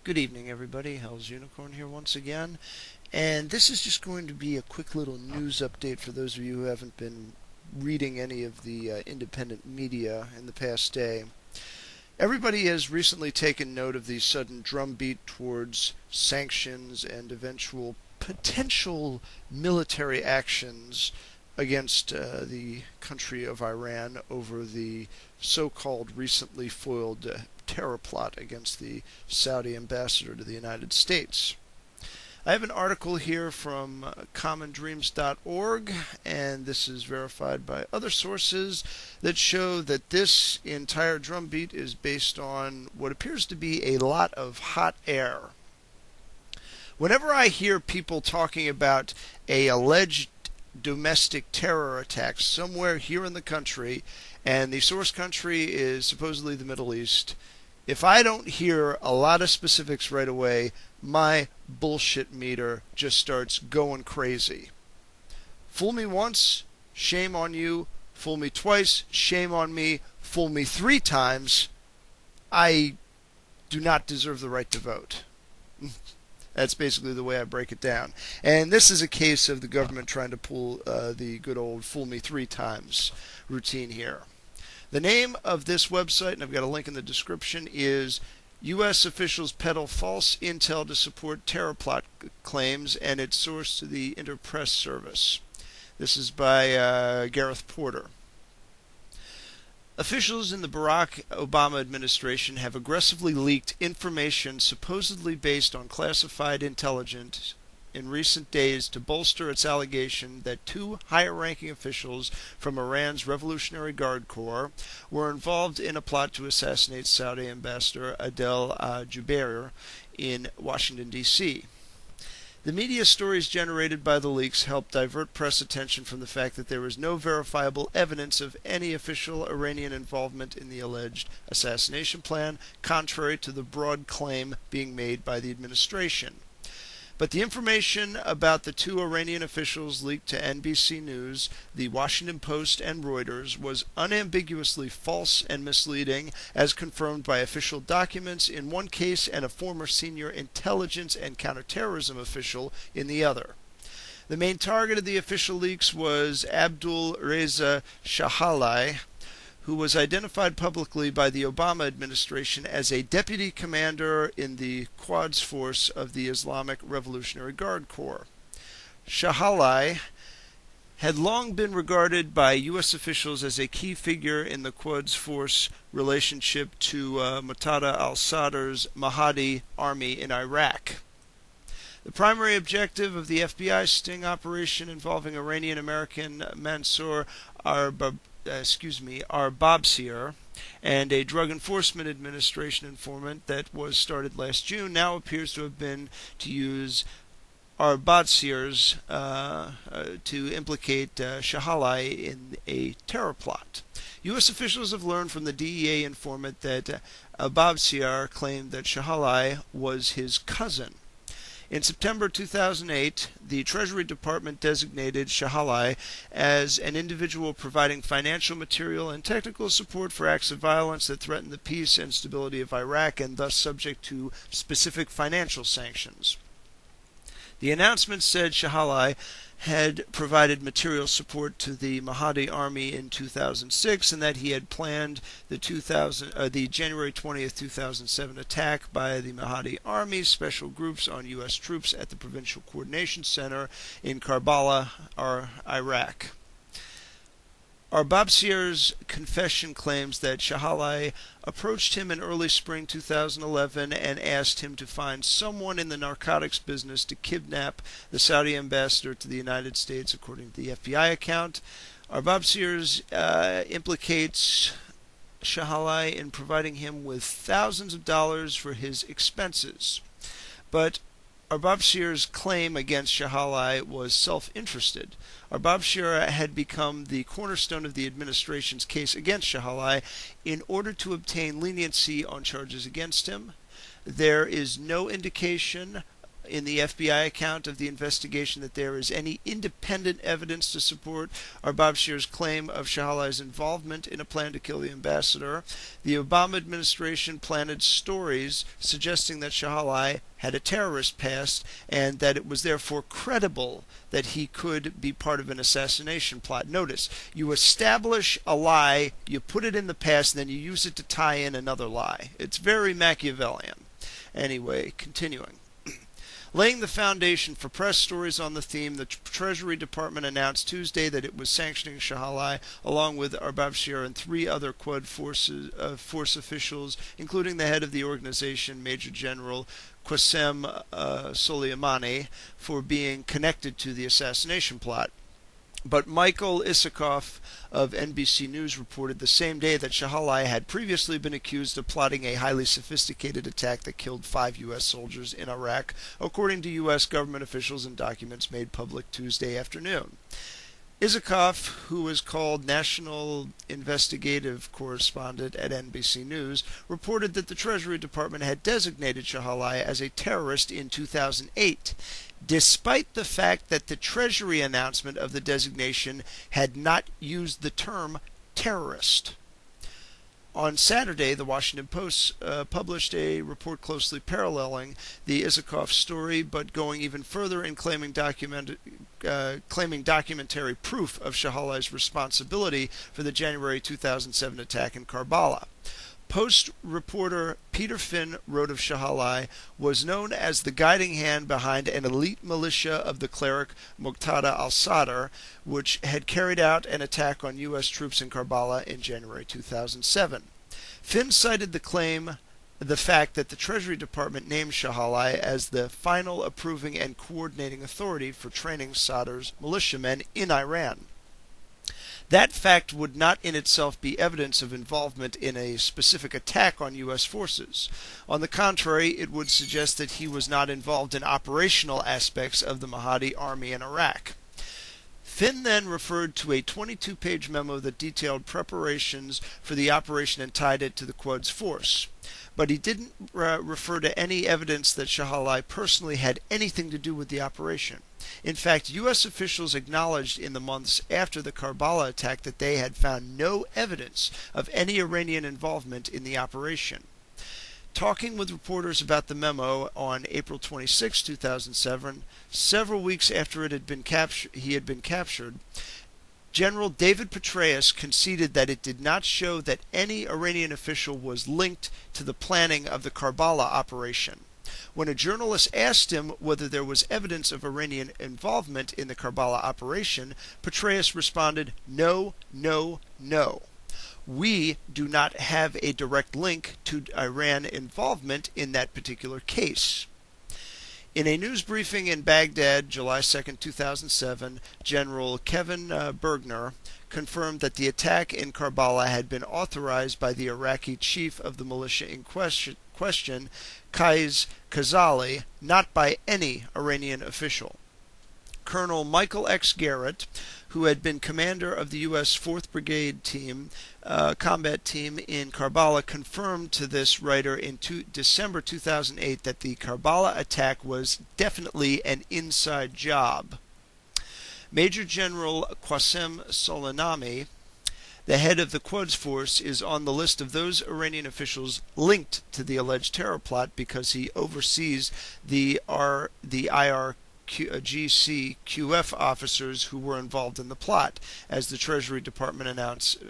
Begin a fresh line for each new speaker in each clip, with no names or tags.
Good evening, everybody. Hell's Unicorn here once again. And this is just going to be a quick little news update for those of you who haven't been reading any of the independent media in the past day. Everybody has recently taken note of the sudden drumbeat towards sanctions and eventual potential military actions against the country of Iran over the so-called recently foiled terror plot against the Saudi ambassador to the United States. I have an article here from commondreams.org, and this is verified by other sources that show that this entire drumbeat is based on what appears to be a lot of hot air. Whenever I hear people talking about a alleged domestic terror attack somewhere here in the country, and the source country is supposedly the Middle East, if I don't hear a lot of specifics right away, my bullshit meter just starts going crazy. Fool me once, shame on you. Fool me twice, shame on me. Fool me 3 times, I do not deserve the right to vote. That's basically the way I break it down. And this is a case of the government trying to pull the good old fool me 3 times routine here. The name of this website, and I've got a link in the description, is U.S. Officials Peddle False Intel to Support Terror Plot Claims, and it's sourced to the Interpress Service. This is by Gareth Porter. Officials in the Barack Obama administration have aggressively leaked information supposedly based on classified intelligence in recent days to bolster its allegation that 2 higher-ranking officials from Iran's Revolutionary Guard Corps were involved in a plot to assassinate Saudi Ambassador Adel Jubeir in Washington, D.C. The media stories generated by the leaks helped divert press attention from the fact that there is no verifiable evidence of any official Iranian involvement in the alleged assassination plan, contrary to the broad claim being made by the administration. But the information about the 2 Iranian officials leaked to NBC News, The Washington Post, and Reuters was unambiguously false and misleading, as confirmed by official documents in one case and a former senior intelligence and counterterrorism official in the other. The main target of the official leaks was Abdul Raza Shahalai, who was identified publicly by the Obama administration as a deputy commander in the Quds Force of the Islamic Revolutionary Guard Corps. Shahalai had long been regarded by U.S. officials as a key figure in the Quds Force relationship to Muqtada al-Sadr's Mahdi army in Iraq. The primary objective of the FBI sting operation involving Iranian-American Mansour Arbabsir, and a Drug Enforcement Administration informant that was started last June, now appears to have been to use Arbabsir's to implicate Shahalai in a terror plot. U.S. officials have learned from the DEA informant that Arbabsir claimed that Shahalai was his cousin. In September 2008, the Treasury Department designated Shahalai as an individual providing financial, material, and technical support for acts of violence that threaten the peace and stability of Iraq, and thus subject to specific financial sanctions. The announcement said Shahalai had provided material support to the Mahdi army in 2006, and that he had planned the January 20th, 2007 attack by the Mahdi army special groups on U.S. troops at the Provincial Coordination Center in Karbala, Iraq. Arbabsir's confession claims that Shahalai approached him in early spring 2011 and asked him to find someone in the narcotics business to kidnap the Saudi ambassador to the United States, according to the FBI account. Arbabsir's implicates Shahalai in providing him with thousands of dollars for his expenses. But Arbabsir's claim against Shahalai was self-interested. Arbabsir had become the cornerstone of the administration's case against Shahalai in order to obtain leniency on charges against him. There is no indication in the FBI account of the investigation that there is any independent evidence to support Arbabshir's claim of Shahalai's involvement in a plan to kill the ambassador. The Obama administration planted stories suggesting that Shahalai had a terrorist past and that it was therefore credible that he could be part of an assassination plot. Notice, you establish a lie, you put it in the past, and then you use it to tie in another lie. It's very Machiavellian. Anyway, continuing. Laying the foundation for press stories on the theme, the Treasury Department announced Tuesday that it was sanctioning Shahalai along with Arbabshir and 3 other Quds force officials, including the head of the organization, Major General Qasem Soleimani, for being connected to the assassination plot. But Michael Isikoff of NBC News reported the same day that Shahalai had previously been accused of plotting a highly sophisticated attack that killed 5 U.S. soldiers in Iraq, according to U.S. government officials and documents made public Tuesday afternoon. Isikoff, who was called National Investigative Correspondent at NBC News, reported that the Treasury Department had designated Shahalai as a terrorist in 2008, despite the fact that the Treasury announcement of the designation had not used the term terrorist. On Saturday, the Washington Post published a report closely paralleling the Isikoff story, but going even further in claiming documentary proof of Shahalai's responsibility for the January 2007 attack in Karbala. Post reporter Peter Finn wrote of Shahalai was known as the guiding hand behind an elite militia of the cleric Muqtada al-Sadr, which had carried out an attack on U.S. troops in Karbala in January 2007. Finn cited the fact that the Treasury Department named Shahalai as the final approving and coordinating authority for training Sadr's militiamen in Iran. That fact would not in itself be evidence of involvement in a specific attack on U.S. forces. On the contrary, it would suggest that he was not involved in operational aspects of the Mahdi army in Iraq. Finn then referred to a 22-page memo that detailed preparations for the operation and tied it to the Quds force. But he didn't refer to any evidence that Shahalai personally had anything to do with the operation. In fact, U.S. officials acknowledged in the months after the Karbala attack that they had found no evidence of any Iranian involvement in the operation. Talking with reporters about the memo on April 26, 2007, several weeks after he had been captured, General David Petraeus conceded that it did not show that any Iranian official was linked to the planning of the Karbala operation. When a journalist asked him whether there was evidence of Iranian involvement in the Karbala operation, Petraeus responded, "No, no, no. We do not have a direct link to Iran involvement in that particular case." In a news briefing in Baghdad, July 2, 2007, General Kevin Bergner confirmed that the attack in Karbala had been authorized by the Iraqi chief of the militia in question, Qais Khazali, not by any Iranian official. Colonel Michael X. Garrett, who had been commander of the U.S. 4th Brigade combat team in Karbala, confirmed to this writer in December 2008 that the Karbala attack was definitely an inside job. Major General Qasem Soleimani, the head of the Quds force, is on the list of those Iranian officials linked to the alleged terror plot because he oversees the IRGC-QF officers who were involved in the plot, as the Treasury Department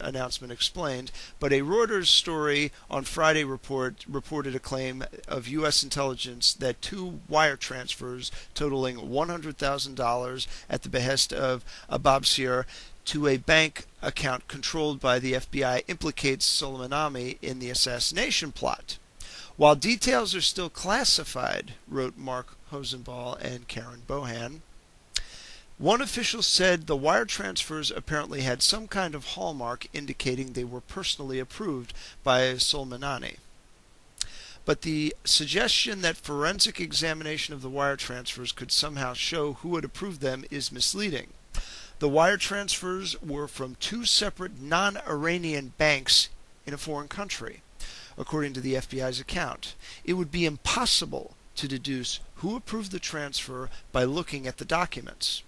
announcement explained. But a Reuters story on Friday reported a claim of U.S. intelligence that 2 wire transfers totaling $100,000 at the behest of Ababshir to a bank account controlled by the FBI implicates Soleimani in the assassination plot. While details are still classified, wrote Mark Hosenball and Karen Bohan, one official said the wire transfers apparently had some kind of hallmark indicating they were personally approved by Soleimani. But the suggestion that forensic examination of the wire transfers could somehow show who had approved them is misleading. The wire transfers were from 2 separate non-Iranian banks in a foreign country, according to the FBI's account. It would be impossible to deduce who approved the transfer by looking at the documents.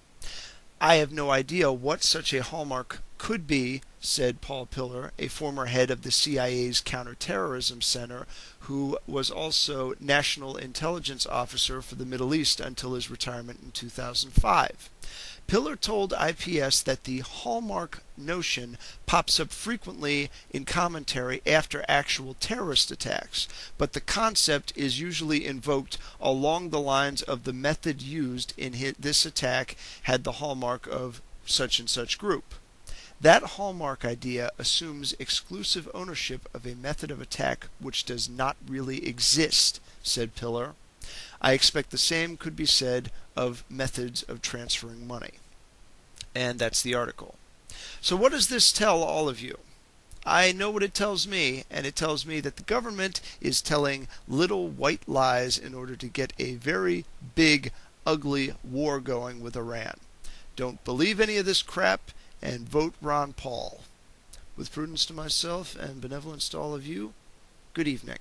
I have no idea what such a hallmark could be, said Paul Pillar, a former head of the CIA's Counterterrorism Center, who was also National Intelligence Officer for the Middle East until his retirement in 2005. Pillar told IPS that the hallmark notion pops up frequently in commentary after actual terrorist attacks, but the concept is usually invoked along the lines of the method used in this attack had the hallmark of such and such group. That hallmark idea assumes exclusive ownership of a method of attack which does not really exist, said Pillar. I expect the same could be said of methods of transferring money. And that's the article. So what does this tell all of you? I know what it tells me, and it tells me that the government is telling little white lies in order to get a very big, ugly war going with Iran. Don't believe any of this crap, and vote Ron Paul. With prudence to myself and benevolence to all of you, good evening.